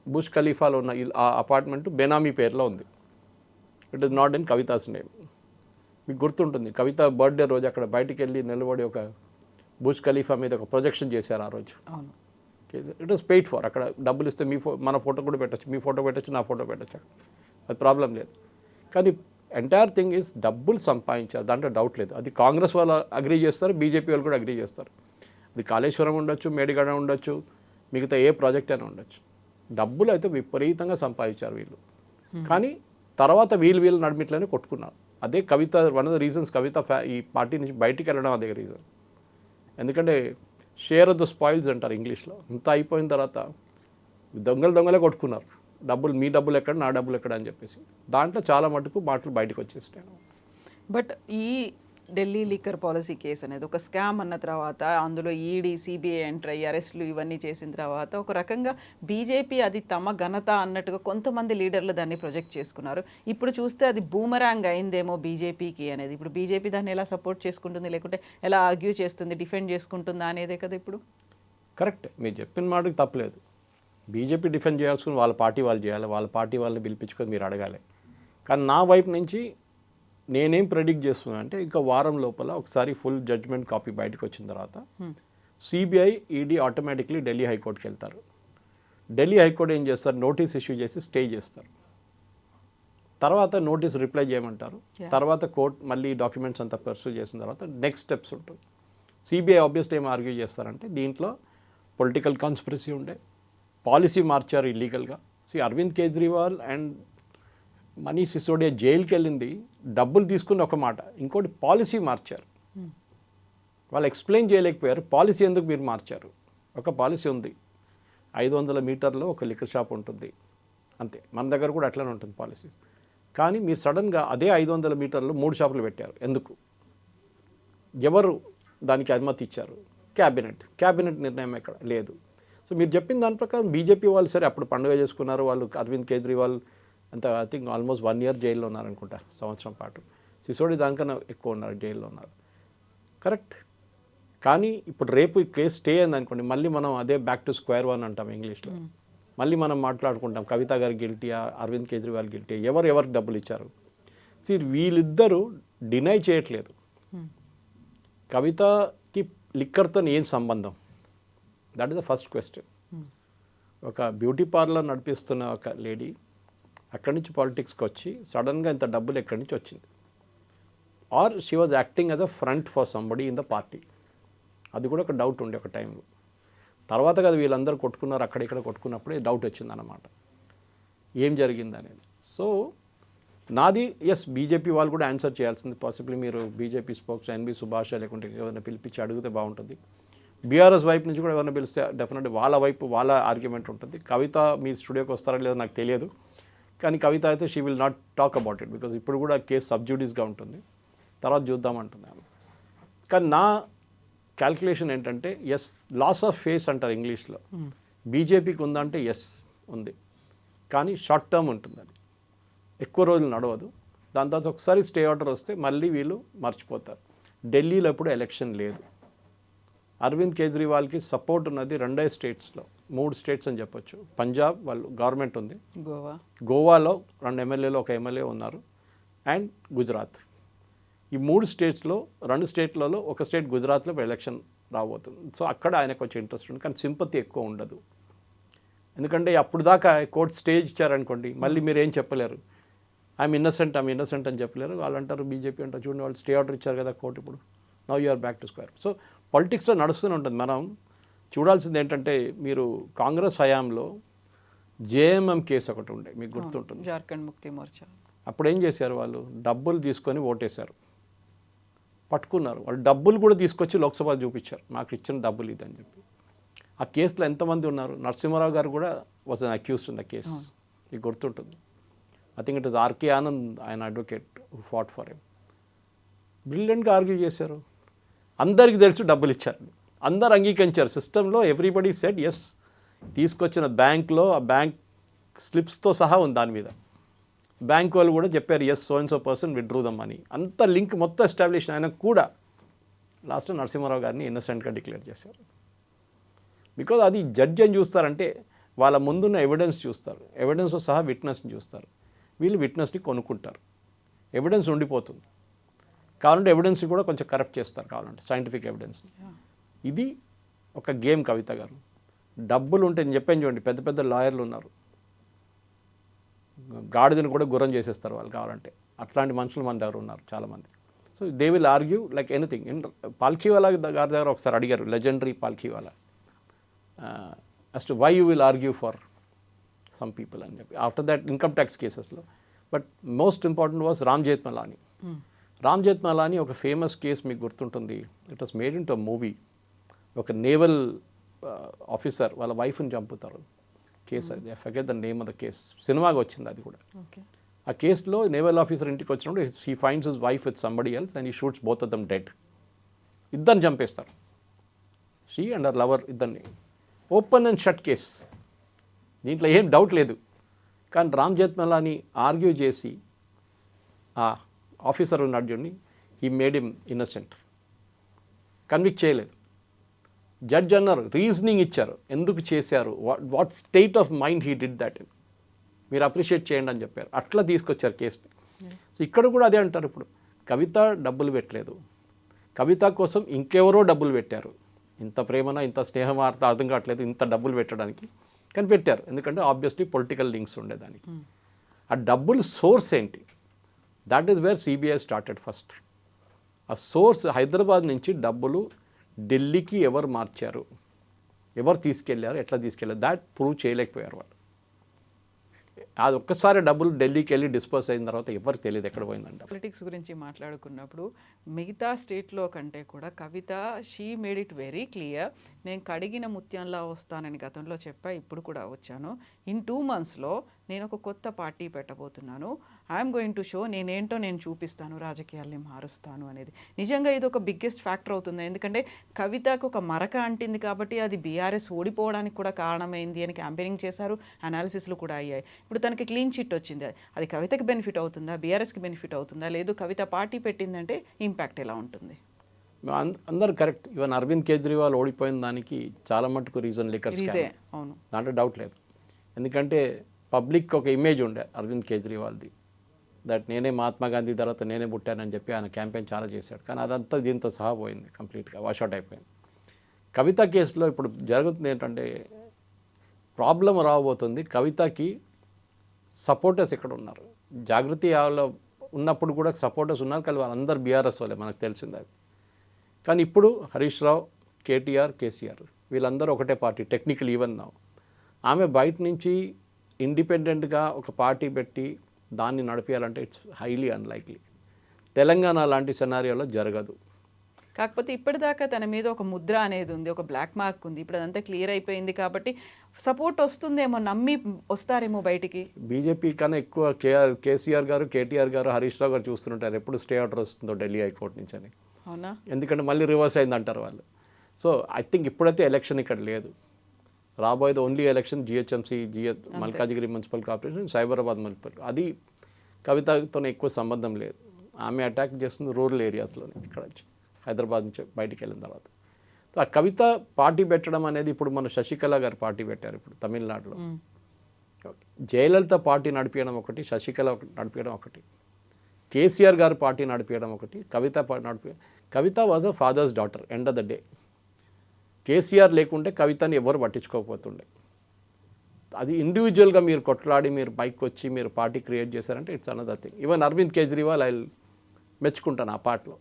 బుష్ ఖలీఫాలో ఉన్న ఆ అపార్ట్మెంట్ బెనామీ పేరులో ఉంది. It is not in Kavitha's name. మీకు గుర్తుంటుంది, కవిత బర్త్డే రోజు అక్కడ బయటికి వెళ్ళి నిలబడి ఒక బుష్ ఖలీఫా మీద ఒక ప్రొజెక్షన్ చేశారు ఆ రోజు. It was paid for. అక్కడ డబ్బులు ఇస్తే మన ఫోటో కూడా పెట్టచ్చు, మీ ఫోటో పెట్టచ్చు, నా ఫోటో పెట్టచ్చు, అది ప్రాబ్లం లేదు. కానీ ఎంటైర్ థింగ్ ఈజ్ డబ్బులు సంపాదించారు, దాంట్లో డౌట్ లేదు. అది కాంగ్రెస్ వాళ్ళు అగ్రీ చేస్తారు, బీజేపీ వాళ్ళు కూడా అగ్రీ చేస్తారు. అది కాళేశ్వరం ఉండొచ్చు, మేడిగడ ఉండొచ్చు, మిగతా ఏ ప్రాజెక్ట్ అయినా ఉండొచ్చు. డబ్బులు అయితే విపరీతంగా సంపాదించారు వీళ్ళు. కానీ తర్వాత వీళ్ళు నడిమిట్లోనే కొట్టుకున్నారు. అదే కవిత వన్ ఆఫ్ ద రీజన్స్ కవిత ఈ పార్టీ నుంచి బయటికి వెళ్ళడం అదే రీజన్. ఎందుకంటే షేర్ ఆఫ్ ద స్పాయిల్స్ అంటారు ఇంగ్లీష్లో. ఇంత అయిపోయిన తర్వాత దొంగలే కొట్టుకున్నారు. మీ డబ్బులు ఎక్కడ, నా డబ్బులు ఎక్కడ అని చెప్పేసి. దాంట్లో చాలా మటుకు మాటలు బయటకు వచ్చేసినాయి. బట్ ఈ ఢిల్లీ లిక్కర్ పాలసీ కేసు అనేది ఒక స్కామ్ అన్న తర్వాత అందులో ఈడీ, సిబిఐ ఎంటర్ అయ్యి అరెస్టులు ఇవన్నీ చేసిన తర్వాత ఒక రకంగా బీజేపీ అది తమ ఘనత అన్నట్టుగా కొంతమంది లీడర్లు దాన్ని ప్రొజెక్ట్ చేసుకున్నారు. ఇప్పుడు చూస్తే అది బూమరాంగ్ అయిందేమో బీజేపీకి అనేది. ఇప్పుడు బీజేపీ దాన్ని ఎలా సపోర్ట్ చేసుకుంటుంది, లేకుంటే ఎలా ఆర్గ్యూ చేస్తుంది, డిఫెండ్ చేసుకుంటుందా అనేదే కదా ఇప్పుడు. కరెక్ట్, మీరు చెప్పిన మాటకి తప్పలేదు. బీజేపీ డిఫెండ్ చేయాల్సుకుని వాళ్ళ పార్టీ వాళ్ళు చేయాలి, వాళ్ళ పార్టీ వాళ్ళని పిలిపించుకొని మీరు అడగాలి. కానీ నా వైపు నుంచి నేనేం ప్రెడిక్ట్ చేస్తున్నా అంటే ఇంకా వారం లోపల ఒకసారి ఫుల్ జడ్జ్మెంట్ కాపీ బయటకు వచ్చిన తర్వాత సిబిఐ, ఈడీ ఆటోమేటిక్లీ ఢిల్లీ హైకోర్టుకి వెళ్తారు. ఢిల్లీ హైకోర్టు ఏం చేస్తారు, నోటీస్ ఇష్యూ చేసి స్టే చేస్తారు. తర్వాత నోటీస్ రిప్లై చేయమంటారు. తర్వాత కోర్టు మళ్ళీ డాక్యుమెంట్స్ అంతా పర్సూ చేసిన తర్వాత నెక్స్ట్ స్టెప్స్ ఉంటుంది. సిబిఐ ఆబ్వియస్లీ ఏం ఆర్గ్యూ చేస్తారంటే దీంట్లో పొలిటికల్ కాన్స్పిరసీ ఉండే, పాలసీ మార్చారు ఇల్లీగల్గా. అరవింద్ కేజ్రీవాల్ అండ్ మనీష్ సిసోడియా జైలుకి వెళ్ళింది డబ్బులు తీసుకుని ఒక మాట, ఇంకోటి పాలసీ మార్చారు. వాళ్ళు ఎక్స్ప్లెయిన్ చేయలేకపోయారు పాలసీ ఎందుకు మీరు మార్చారు. ఒక పాలసీ ఉంది, 500 మీటర్లో ఒక లిక్కర్ షాప్ ఉంటుంది అంతే. మన దగ్గర కూడా అట్లనే ఉంటుంది పాలసీస్. కానీ మీరు సడన్గా అదే 500 మీటర్లో 3 షాపులు పెట్టారు. ఎందుకు? ఎవరు దానికి అనుమతి ఇచ్చారు? క్యాబినెట్ నిర్ణయం ఎక్కడ లేదు. సో మీరు చెప్పిన దాని ప్రకారం బీజేపీ వాళ్ళు సరే అప్పుడు పండుగ చేసుకున్నారు, వాళ్ళు అరవింద్ కేజ్రీవాల్ అంత ఐ థింక్ ఆల్మోస్ట్ 1 year జైల్లో ఉన్నారనుకుంటా, సంవత్సరం పాటు. సిసోడి దానికన్నా ఎక్కువ ఉన్నారు, జైల్లో ఉన్నారు. కరెక్ట్. కానీ ఇప్పుడు రేపు ఈ కేసు స్టే అయింది అనుకోండి, మళ్ళీ మనం అదే బ్యాక్ టు స్క్వేర్ వన్ అంటాం ఇంగ్లీష్లో. మళ్ళీ మనం మాట్లాడుకుంటాం కవిత గారు గిల్టీయా, అరవింద్ కేజ్రీవాల్ గిల్టీ, ఎవరికి డబ్బులు ఇచ్చారు. వీళ్ళిద్దరూ డినై చేయట్లేదు. కవితకి లిక్కర్తో ఏం సంబంధం? That is the first question. ఒక బ్యూటీ పార్లర్ నడిపిస్తున్న ఒక లేడీ అక్కడి నుంచి పాలిటిక్స్కి వచ్చి సడన్గా ఇంత డబ్బులు ఎక్కడి నుంచి వచ్చింది? Or she was acting as a front for somebody in the party. అది కూడా ఒక డౌట్ ఉండే ఒక టైంలో. తర్వాత కదా వీళ్ళందరూ కొట్టుకున్నారు, అక్కడిక్కడ కొట్టుకున్నప్పుడే డౌట్ వచ్చిందన్నమాట ఏం జరిగింది అనేది. సో నాది ఎస్, బీజేపీ వాళ్ళు కూడా ఆన్సర్ చేయాల్సింది. పాసిబుల్లీ మీరు బీజేపీ స్పోక్స్ ఎన్బి సుభాష్ లేకుంటే ఎవరైనా పిలిపించి అడిగితే బాగుంటుంది. బీఆర్ఎస్ వైపు నుంచి కూడా ఎవరైనా పిలిస్తే డెఫినెట్లీ వాళ్ళ వైపు వాళ్ళ ఆర్గ్యుమెంట్ ఉంటుంది. కవిత మీ స్టూడియోకి వస్తారా లేదో నాకు తెలియదు, కానీ కవిత అయితే she will not talk about it, because ఇప్పుడు కూడా కేసు సబ్జ్యూడిస్గా ఉంటుంది, తర్వాత చూద్దామంటుంది ఆమె. కానీ నా క్యాల్కులేషన్ ఏంటంటే ఎస్, లాస్ ఆఫ్ ఫేస్ అంటారు ఇంగ్లీష్లో. బీజేపీకి ఉందంటే ఎస్ ఉంది, కానీ షార్ట్ టర్మ్ ఉంటుంది, అది ఎక్కువ రోజులు నడవదు. దాని తర్వాత ఒకసారి స్టే ఆర్డర్ వస్తే మళ్ళీ వీళ్ళు మర్చిపోతారు. ఢిల్లీలో ఎప్పుడు ఎలక్షన్ లేదు. అరవింద్ కేజ్రీవాల్కి సపోర్ట్ ఉన్నది 2 స్టేట్స్లో, 3 స్టేట్స్ అని చెప్పొచ్చు. పంజాబ్ వాళ్ళు గవర్నమెంట్ ఉంది, గోవాలో 2 ఎమ్మెల్యేలు 1 ఎమ్మెల్యే ఉన్నారు, అండ్ గుజరాత్. ఈ 3 స్టేట్స్లో 2 స్టేట్లలో ఒక స్టేట్ గుజరాత్లో ఎలక్షన్ రాబోతుంది. సో అక్కడ ఆయనకు వచ్చే ఇంట్రెస్ట్ ఉంది, కానీ సింపతి ఎక్కువ ఉండదు. ఎందుకంటే అప్పుడు దాకా కోర్టు స్టేజ్ ఇచ్చారనుకోండి, మళ్ళీ మీరు ఏం చెప్పలేరు. ఐఎమ్ ఇన్నసెంట్ అని చెప్పలేరు. వాళ్ళు అంటారు, బీజేపీ అంటారు, చూడండి వాళ్ళు స్టే ఆర్డర్ ఇచ్చారు కదా కోర్టు, ఇప్పుడు now you are back to square. So పాలిటిక్స్లో నడుస్తూనే ఉంటుంది. మనం చూడాల్సింది ఏంటంటే, మీరు కాంగ్రెస్ హయాంలో జేఎంఎం కేసు ఒకటి ఉండే, మీకు గుర్తుంటుంది, జార్ఖండ్ ముక్తి మోర్చా. అప్పుడు ఏం చేశారు వాళ్ళు? డబ్బులు తీసుకొని ఓటేశారు, పట్టుకున్నారు. వాళ్ళు డబ్బులు కూడా తీసుకొచ్చి లోక్సభ చూపించారు, మాకు ఇచ్చిన డబ్బులు ఇదని చెప్పి. ఆ కేసులో ఎంతమంది ఉన్నారు? నరసింహారావు గారు కూడా was an accused in the case, మీకు గుర్తుంటుంది. I think it is R K Anand, ఆయన advocate who fought for him. బ్రిలియంట్గా ఆర్గ్యూ చేశారు. అందరికీ తెలుసు డబ్బులు ఇచ్చారు, అందరు అంగీకరించారు. సిస్టంలో ఎవ్రీబడి సెడ్ ఎస్. తీసుకొచ్చిన బ్యాంక్లో ఆ బ్యాంక్ స్లిప్స్తో సహా ఉంది దాని మీద. బ్యాంక్ వాళ్ళు కూడా చెప్పారు yes, so and so person withdrew the money. అంత లింక్ మొత్తం ఎస్టాబ్లిష్ అయినా కూడా లాస్ట్ నరసింహారావు గారిని ఇన్నసెంట్గా డిక్లేర్ చేశారు. బికాజ్ అది జడ్జి అని చూస్తారంటే వాళ్ళ ముందున్న ఎవిడెన్స్ చూస్తారు, ఎవిడెన్స్తో సహా విట్నెస్ని చూస్తారు. వీళ్ళు విట్నెస్ని కొనుక్కుంటారు, ఎవిడెన్స్ ఉండిపోతుంది. కావాలంటే ఎవిడెన్స్ని కూడా కొంచెం కరెక్ట్ చేస్తారు, కావాలంటే సైంటిఫిక్ ఎవిడెన్స్ని. ఇది ఒక గేమ్ కవిత గారు. డబ్బులు ఉంటే నేను చెప్పాను చూడండి, పెద్ద పెద్ద లాయర్లు ఉన్నారు, గాడిదని కూడా గుర్రం చేసేస్తారు వాళ్ళు కావాలంటే. అట్లాంటి మనుషులు మన దగ్గర ఉన్నారు చాలామంది. So they will argue like anything. Palkhivala గారి దగ్గర ఒకసారి అడిగారు, legendary Palkhivala, as to why you will argue for some people అని చెప్పి. ఆఫ్టర్ దట్ ఇన్కమ్ ట్యాక్స్ కేసెస్లో. But most important was Ram Jethmalani. Ram Jethmalani ఒక ఫేమస్ కేసు మీకు గుర్తుంటుంది. It was made into movie. ఒక నేవల్ ఆఫీసర్ వాళ్ళ వైఫ్ని చంపుతారు, కేసు అది. I forget the name of the case. సినిమాగా వచ్చింది అది కూడా. ఆ కేసులో నేవల్ ఆఫీసర్ ఇంటికి వచ్చినప్పుడు he finds his wife with somebody else and he shoots both of them dead. ఇద్దరిని చంపేస్తారు, షీ అండ్ హర్ లవర్ ఇద్దరిని. ఓపెన్ అండ్ షట్ కేస్, దీంట్లో ఏం డౌట్ లేదు. కానీ రామ్ జేత్మలానీ ఆర్గ్యూ చేసి ఆ ఆఫీసర్ ఉన్నాడు చూడండి, ఈ మేడ్ హిమ్ ఇన్నసెంట్, కన్విక్ట్ చేయలేదు. జడ్జ్ అన్నారు, రీజనింగ్ ఇచ్చారు, ఎందుకు చేశారు, what state of mind he did that, మీరు అప్రిషియేట్ చేయండి అని చెప్పారు. అట్లా తీసుకొచ్చారు కేసుని. సో ఇక్కడ కూడా అదే అంటారు. ఇప్పుడు కవిత డబ్బులు పెట్టలేదు, కవిత కోసం ఇంకెవరో డబ్బులు పెట్టారు. ఇంత ప్రేమన ఇంత స్నేహం అర్థం కావట్లేదు ఇంత డబ్బులు పెట్టడానికి, కానీ పెట్టారు. ఎందుకంటే ఆబ్వియస్లీ పొలిటికల్ లింక్స్ ఉండేదానికి. ఆ డబ్బులు సోర్స్ ఏంటి? That is where CBI started first. ఆ సోర్స్ హైదరాబాద్ నుంచి డబ్బులు ఢిల్లీకి ఎవరు మార్చారు, ఎవరు తీసుకెళ్లారు, ఎట్లా తీసుకెళ్లారు, దాట్ ప్రూవ్ చేయలేకపోయారు వాళ్ళు. అది ఒక్కసారి డబ్బులు ఢిల్లీకి వెళ్ళి డిస్పోజ్ అయిన తర్వాత ఎవరికి తెలియదు ఎక్కడ పోయిందంట. పొలిటిక్స్ గురించి మాట్లాడుకున్నప్పుడు మిగతా స్టేట్లో కంటే కూడా Kavitha she made it very clear. నేను కడిగిన ముత్యంలా వస్తానని గతంలో చెప్పా, ఇప్పుడు కూడా వచ్చాను. ఇన్ 2 monthsలో నేను ఒక కొత్త పార్టీ పెట్టబోతున్నాను. ఐఎమ్ గోయింగ్ టు షో, నేనేంటో నేను చూపిస్తాను, రాజకీయాల్ని మారుస్తాను అనేది. నిజంగా ఇది ఒక బిగ్గెస్ట్ ఫ్యాక్టర్ అవుతుంది. ఎందుకంటే కవితకు ఒక మరక అంటింది కాబట్టి అది బీఆర్ఎస్ ఓడిపోవడానికి కూడా కారణమైంది అని క్యాంపెయినింగ్ చేశారు, అనాలిసిస్లు కూడా అయ్యాయి. ఇప్పుడు తనకి క్లీన్ చిట్ వచ్చింది, అది కవితకి బెనిఫిట్ అవుతుందా, బీఆర్ఎస్కి బెనిఫిట్ అవుతుందా, లేదు కవిత పార్టీ పెట్టిందంటే ఇంపాక్ట్ ఎలా ఉంటుంది? అందరు కరెక్ట్. ఈవెన్ అరవింద్ కేజ్రీవాల్ ఓడిపోయిన దానికి చాలా మటుకు రీజన్ లిక్కర్ స్కామ్, అవును, దాంట్లో డౌట్ లేదు. ఎందుకంటే పబ్లిక్ ఒక ఇమేజ్ ఉండే అరవింద్ కేజ్రీవాల్ది, దట్ నేనే మహాత్మా గాంధీ తర్వాత నేనే పుట్టానని చెప్పి ఆయన క్యాంపెయిన్ చాలా చేశాడు. కానీ అదంతా దీంతో సహా పోయింది, కంప్లీట్గా వాషౌట్ అయిపోయింది. కవిత కేసులో ఇప్పుడు జరుగుతుంది ఏంటంటే ప్రాబ్లం రాబోతుంది. కవితకి సపోర్టర్స్ ఎక్కడ ఉన్నారు? జాగృతి యావలో ఉన్నప్పుడు కూడా సపోర్టర్స్ ఉన్నారు, కానీ వాళ్ళందరూ బీఆర్ఎస్ వాళ్ళే, మనకు తెలిసింది అది. కానీ ఇప్పుడు హరీష్ రావు, కేటీఆర్, కేసీఆర్ వీళ్ళందరూ ఒకటే పార్టీ టెక్నికల్ ఈవెన్ నా. ఆమె బయట నుంచి ఇండిపెండెంట్గా ఒక పార్టీ పెట్టి దాన్ని నడిపించాలంటే ఇట్స్ హైలీ అన్లైక్లీ. తెలంగాణ లాంటి సెనారియోలో జరగదు. కాకపోతే ఇప్పటిదాకా తన మీద ఒక ముద్ర అనేది ఉంది, ఒక బ్లాక్ మార్క్ ఉంది. ఇప్పుడు అదంతా క్లియర్ అయిపోయింది కాబట్టి సపోర్ట్ వస్తుందేమో, నమ్మి వస్తారేమో బయటికి. బీజేపీ కన్నా ఎక్కువ కేసీఆర్ గారు, కేటీఆర్ గారు, హరీష్ రావు గారు చూస్తుంటారు ఎప్పుడు స్టే ఆర్డర్ వస్తుందో ఢిల్లీ హైకోర్టు నుంచి అని. అవునా? ఎందుకంటే మళ్ళీ రివర్స్ అయింది అంటారు వాళ్ళు. సో ఐ థింక్ ఇప్పుడైతే ఎలక్షన్ ఇక్కడ లేదు, రాబోయేది only election GHMC, Malkajgiri municipal corporation, Cyberabad municipal. అది కవితతోనే ఎక్కువ సంబంధం లేదు. ఆమె అటాక్ చేస్తుంది రూరల్ ఏరియాస్లోనే, ఇక్కడ నుంచి హైదరాబాద్ నుంచి బయటికి వెళ్ళిన తర్వాత. సో ఆ కవిత పార్టీ పెట్టడం అనేది, ఇప్పుడు మన శశికళ గారు పార్టీ పెట్టారు ఇప్పుడు తమిళనాడులో. జయలలిత పార్టీ నడిపించడం ఒకటి, శశికళ నడిపించడం ఒకటి, కేసీఆర్ గారు పార్టీ నడిపించడం ఒకటి, Kavitha Kavitha was a father's daughter end of the day. KCR లేకుంటే కవితని ఎవరు పట్టించుకోకపోతుండే. అది ఇండివిజువల్గా మీరు కొట్లాడి మీరు బైక్ వచ్చి మీరు పార్టీ క్రియేట్ చేశారంటే it's another thing. Even Arvind Kejriwal I మెచ్చుకుంటాను ఆ పార్టీలో.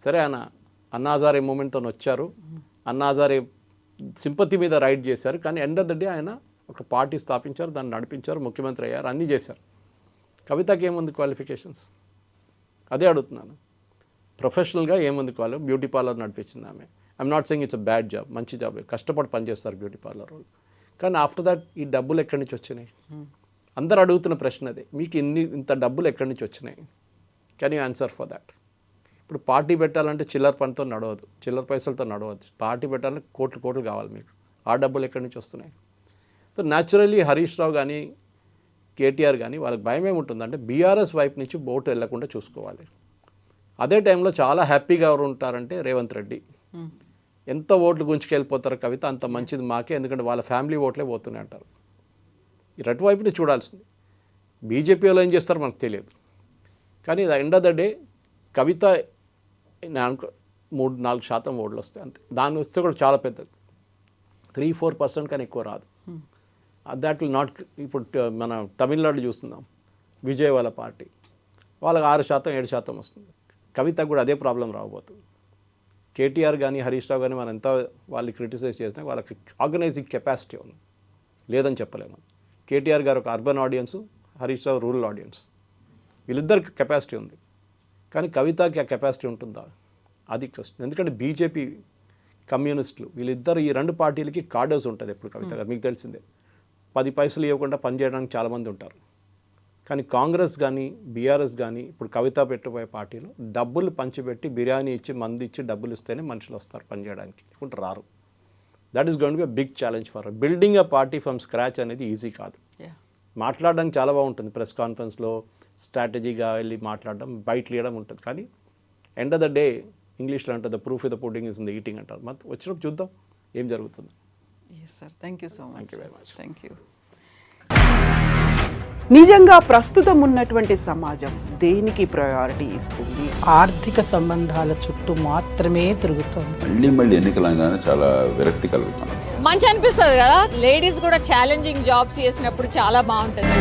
సరే, ఆయన అన్నా హజారే మూమెంట్తో వచ్చారు, అన్నా హజారే సింపతి మీద రైడ్ చేశారు, కానీ ఎండ్ ఆఫ్ ద డే ఆయన ఒక పార్టీ స్థాపించారు, దాన్ని నడిపించారు, ముఖ్యమంత్రి అయ్యారు, అన్నీ చేశారు. కవితకి ఏముంది క్వాలిఫికేషన్స్? అదే అడుగుతున్నాను. ప్రొఫెషనల్గా ఏముంది బ్యూటీ పార్లర్ నడిపించింది ఆమె. I'm not saying it's a bad job, మంచి జాబ్, కష్టపడి పనిచేస్తారు బ్యూటీ పార్లర్ వాళ్ళు. కానీ ఆఫ్టర్ దట్ ఈ డబ్బులు ఎక్కడి నుంచి వచ్చినాయి? అందరు అడుగుతున్న ప్రశ్న అదే, మీకు ఇంత డబ్బులు ఎక్కడి నుంచి వచ్చినాయి? Can you answer for that? ఇప్పుడు పార్టీ పెట్టాలంటే చిల్లర పనితో నడవదు, చిల్లర పైసలతో నడవద్దు. పార్టీ పెట్టాలంటే కోట్లు కోట్లు కావాలి మీకు. ఆ డబ్బులు ఎక్కడి నుంచి వస్తున్నాయి? సో న్యాచురల్లీ హరీష్ రావు కానీ కేటీఆర్ కానీ వాళ్ళకి భయం ఏముంటుందంటే బీఆర్ఎస్ వైపు నుంచి ఓటు వెళ్లకుండా చూసుకోవాలి. అదే టైంలో చాలా హ్యాపీగా ఎవరు ఉంటారంటే రేవంత్ రెడ్డి. ఎంత ఓట్లు గుంచుకెళ్ళిపోతారు కవిత అంత మంచిది మాకే, ఎందుకంటే వాళ్ళ ఫ్యామిలీ ఓట్లే పోతున్నాయి అంటారు. ఈ రెడ్ వైపుని చూడాల్సింది. బీజేపీ వాళ్ళు ఏం చేస్తారో మనకు తెలియదు. కానీ ఎండ్ ఆఫ్ ద డే కవిత 3-4% ఓట్లు వస్తాయి అంతే. దాన్ని వస్తే కూడా చాలా పెద్దది, 3-4% కానీ ఎక్కువ రాదు. That will not. ఇప్పుడు మన తమిళనాడు చూస్తున్నాం, విజయ్ వాళ్ళ పార్టీ వాళ్ళకి 6%-7% వస్తుంది. కవితకు కూడా అదే ప్రాబ్లం రాబోతుంది. కేటీఆర్ కానీ హరీష్ రావు కానీ మనం ఎంత వాళ్ళు క్రిటిసైజ్ చేసినా వాళ్ళకి ఆర్గనైజింగ్ కెపాసిటీ ఉంది, లేదని చెప్పలేము. కేటీఆర్ గారు ఒక urban audience, Harish Rao rural audience, వీళ్ళిద్దరికి కెపాసిటీ ఉంది. కానీ కవితకి ఆ కెపాసిటీ ఉంటుందా? అది క్వశ్చన్. ఎందుకంటే బీజేపీ, కమ్యూనిస్టులు వీళ్ళిద్దరు ఈ రెండు పార్టీలకి కార్డర్స్ ఉంటుంది ఎప్పుడు. కవిత గారు మీకు తెలిసిందే, 10 పైసలు ఇవ్వకుండా పనిచేయడానికి చాలామంది ఉంటారు. కానీ కాంగ్రెస్ కానీ బీఆర్ఎస్ కానీ ఇప్పుడు కవిత పెట్టబోయే పార్టీలో డబ్బులు పంచిపెట్టి బిర్యానీ ఇచ్చి మంది ఇచ్చి డబ్బులు ఇస్తేనే మనుషులు వస్తారు పనిచేయడానికి, లేకుంటే రారు. That is going to be a big challenge for building a party from scratch అనేది ఈజీ కాదు. మాట్లాడడానికి చాలా బాగుంటుంది, ప్రెస్ కాన్ఫరెన్స్లో స్ట్రాటజీగా వెళ్ళి మాట్లాడడం, బయట లేయడం ఉంటుంది. కానీ ఎండ్ ఆఫ్ ద డే ఇంగ్లీష్లో అంటే the proof of the pudding is in the eating అంటారు. మరి వచ్చినప్పుడు చూద్దాం ఏం జరుగుతుంది. Yes sir, thank you so much. Thank you very much. Thank you. నిజంగా ప్రస్తుతం ఉన్నటువంటి సమాజం దేనికి ప్రయారిటీ ఇస్తుంది? ఆర్థిక సంబంధాల చుట్టూ మాత్రమే తిరుగుతోంది. మళ్ళీ ఎన్నికలంగానే చాలా విరక్తి కలుగుతున్నాం. మంచి అనిపిస్తుంది కదా, లేడీస్ కూడా ఛాలెంజింగ్ జాబ్స్ చేసినప్పుడు చాలా బాగుంటుంది.